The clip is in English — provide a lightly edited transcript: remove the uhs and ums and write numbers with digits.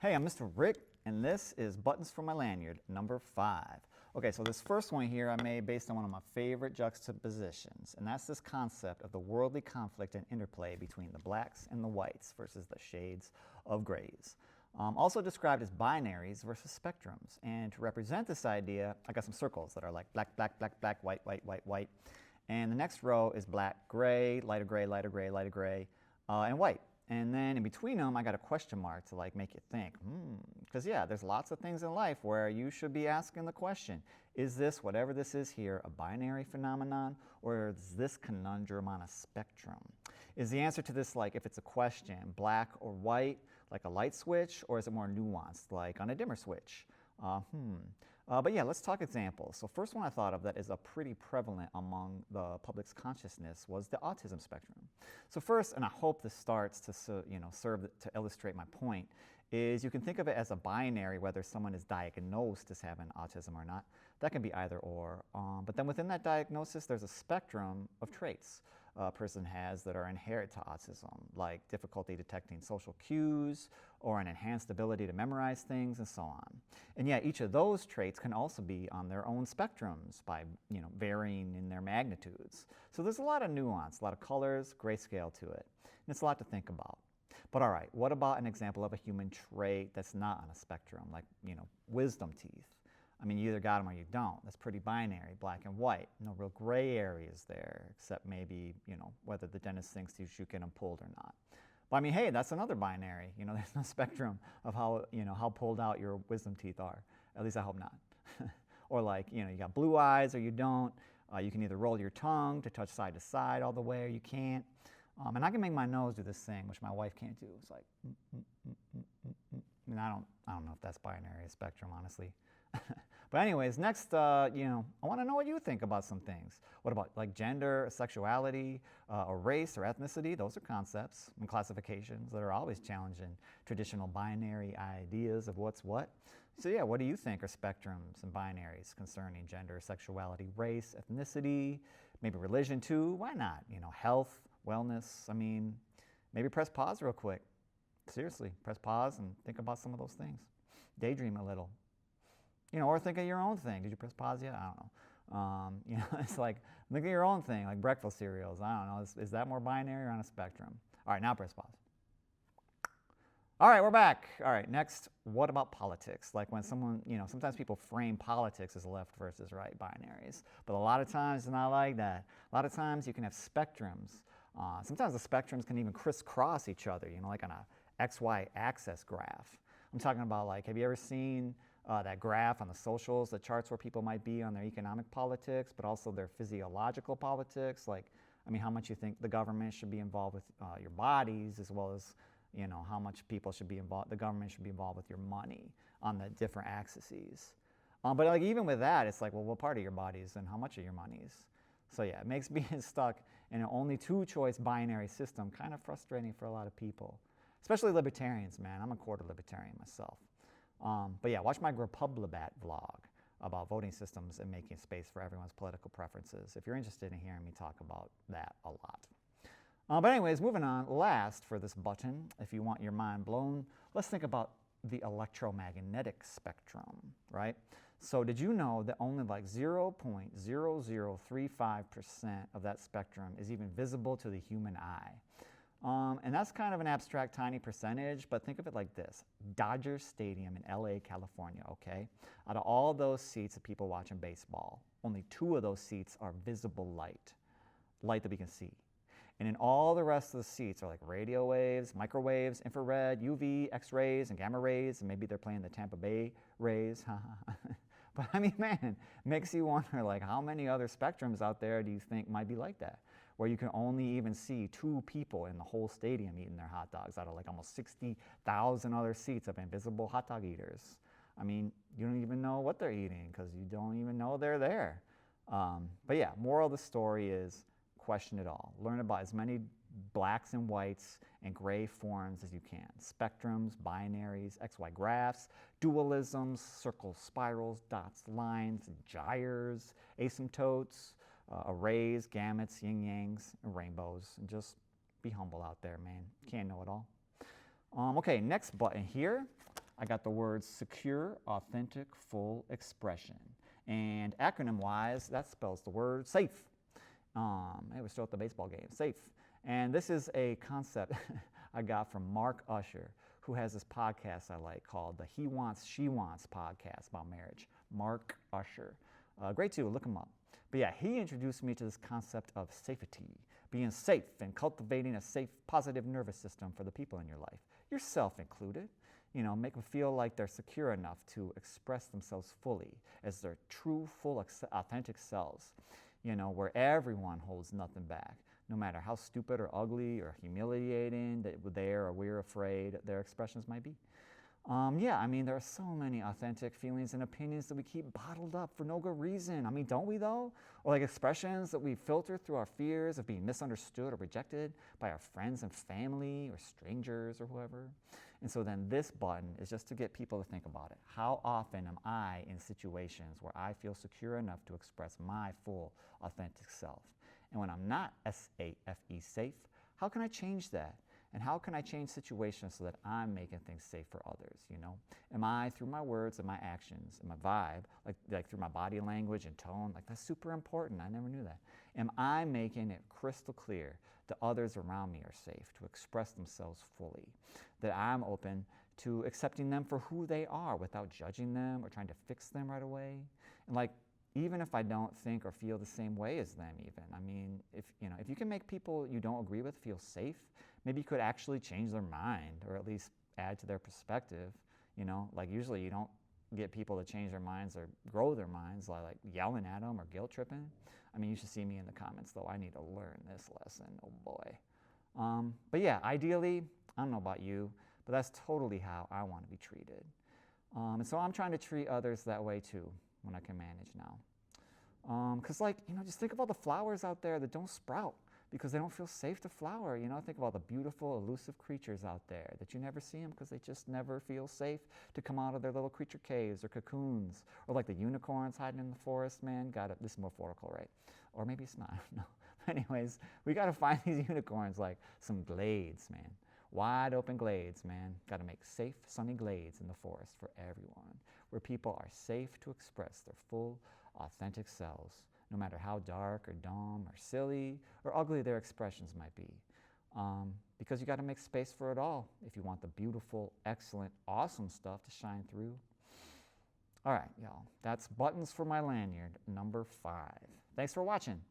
Hey, I'm Mr. Rick, and this is Buttons for My Lanyard, number 5. Okay, so this first one here I made based on one of my favorite juxtapositions, and that's this concept of the worldly conflict and interplay between the blacks and the whites versus the shades of grays. Also described as binaries versus spectrums. And to represent this idea, I got some circles that are like black, black, black, black, white, white, white, white. And the next row is black, gray, lighter gray, lighter gray, lighter gray, and white. And then in between them, I got a question mark to like make you think, because yeah, there's lots of things in life where you should be asking the question, is this, whatever this is here, a binary phenomenon, or is this conundrum on a spectrum? Is the answer to this, like if it's a question, black or white, like a light switch, or is it more nuanced, like on a dimmer switch? But yeah, let's talk examples. So first one I thought of that is pretty prevalent among the public's consciousness was the autism spectrum. So first, and I hope this starts to serve to illustrate my point, is you can think of it as a binary whether someone is diagnosed as having autism or not. That can be either or. But then within that diagnosis, there's a spectrum of traits a person has that are inherent to autism, like difficulty detecting social cues or an enhanced ability to memorize things and so on. And yet each of those traits can also be on their own spectrums by varying in their magnitudes. So there's a lot of nuance, a lot of colors, grayscale to it. And it's a lot to think about. But all right, what about an example of a human trait that's not on a spectrum, like wisdom teeth? I mean, you either got them or you don't. That's pretty binary, black and white. No real gray areas there, except maybe, whether the dentist thinks you should get them pulled or not. But I mean, hey, that's another binary. There's no spectrum of how pulled out your wisdom teeth are. At least I hope not. Or like, you got blue eyes or you don't. You can either roll your tongue to touch side to side all the way or you can't. And I can make my nose do this thing, which my wife can't do. It's like, I don't know if that's binary or spectrum, honestly. But anyways, next, I want to know what you think about some things. What about like gender, sexuality, or race or ethnicity? Those are concepts and classifications that are always challenging traditional binary ideas of what's what. So yeah, what do you think are spectrums and binaries concerning gender, sexuality, race, ethnicity, maybe religion too? Why not? Health, wellness. I mean, maybe press pause real quick. Seriously, press pause and think about some of those things. Daydream a little. Or think of your own thing. Did you press pause yet? I don't know. It's like, think of your own thing, like breakfast cereals. I don't know. Is that more binary or on a spectrum? All right, now press pause. All right, we're back. All right, next, what about politics? Like when someone, sometimes people frame politics as left versus right binaries. But a lot of times it's not like that. A lot of times you can have spectrums. Sometimes the spectrums can even crisscross each other, like on a XY axis graph. I'm talking about like, have you ever seen that graph on the socials that charts where people might be on their economic politics, but also their physiological politics? Like, I mean, how much you think the government should be involved with your bodies, as well as, how much people should be involved, the government should be involved with your money on the different axes. But like even with that, it's like, well, what part of your bodies and how much of your money's? So yeah, it makes being stuck in an only two-choice binary system kind of frustrating for a lot of people, especially libertarians, man. I'm a quarter libertarian myself. But yeah, watch my Republibat vlog about voting systems and making space for everyone's political preferences if you're interested in hearing me talk about that a lot. But anyways, moving on, last for this button, if you want your mind blown, let's think about the electromagnetic spectrum, right? So did you know that only like 0.0035% of that spectrum is even visible to the human eye? And that's kind of an abstract, tiny percentage, but think of it like this. Dodger Stadium in LA, California, okay? Out of all those seats of people watching baseball, only 2 of those seats are visible light that we can see. And in all the rest of the seats are like radio waves, microwaves, infrared, UV, X-rays, and gamma rays, and maybe they're playing the Tampa Bay Rays. But I mean, man, it makes you wonder, like, how many other spectrums out there do you think might be like that, where you can only even see 2 people in the whole stadium eating their hot dogs out of like almost 60,000 other seats of invisible hot dog eaters? I mean, you don't even know what they're eating because you don't even know they're there. But yeah, moral of the story is question it all. Learn about as many blacks and whites and gray forms as you can. Spectrums, binaries, XY graphs, dualisms, circles, spirals, dots, lines, gyres, asymptotes, arrays, gamuts, yin-yangs, and rainbows. And just be humble out there, man. You can't know it all. Okay, next button here. I got the words secure, authentic, full expression. And acronym-wise, that spells the word SAFE. Hey, we're still at the baseball game, SAFE. And this is a concept I got from Mark Usher, who has this podcast I like called the He Wants, She Wants podcast about marriage. Mark Usher. Great too, look him up. But yeah, he introduced me to this concept of safety, being safe and cultivating a safe, positive nervous system for the people in your life, yourself included. You know, make them feel like they're secure enough to express themselves fully as their true, full, authentic selves, you know, where everyone holds nothing back, no matter how stupid or ugly or humiliating that they're or we're afraid their expressions might be. Yeah, I mean, there are so many authentic feelings and opinions that we keep bottled up for no good reason. I mean, don't we though? Or like expressions that we filter through our fears of being misunderstood or rejected by our friends and family or strangers or whoever. And so then this button is just to get people to think about it. How often am I in situations where I feel secure enough to express my full authentic self? And when I'm not S.A.F.E. safe, how can I change that? And how can I change situations so that I'm making things safe for others, you know? Am I, through my words and my actions and my vibe, like through my body language and tone, like that's super important, I never knew that. Am I making it crystal clear that others around me are safe to express themselves fully? That I'm open to accepting them for who they are without judging them or trying to fix them right away? And like, even if I don't think or feel the same way as them even, I mean, if you can make people you don't agree with feel safe, maybe you could actually change their mind or at least add to their perspective, you know? Like usually you don't get people to change their minds or grow their minds like yelling at them or guilt tripping. I mean, you should see me in the comments though. I need to learn this lesson, oh boy. But yeah, ideally, I don't know about you, but that's totally how I want to be treated. And so I'm trying to treat others that way too when I can manage now. Because just think about the flowers out there that don't sprout because they don't feel safe to flower. You know, think about the beautiful, elusive creatures out there that you never see them because they just never feel safe to come out of their little creature caves or cocoons. Or like the unicorns hiding in the forest, man. This is metaphorical, right? Or maybe it's not, no. Anyways, we got to find these unicorns like some glades, man. Wide open glades, man. Got to make safe, sunny glades in the forest for everyone, where people are safe to express their full, authentic selves, no matter how dark or dumb or silly or ugly their expressions might be. Because you got to make space for it all if you want the beautiful, excellent, awesome stuff to shine through. All right, y'all. That's buttons for my lanyard, number 5. Thanks for watching.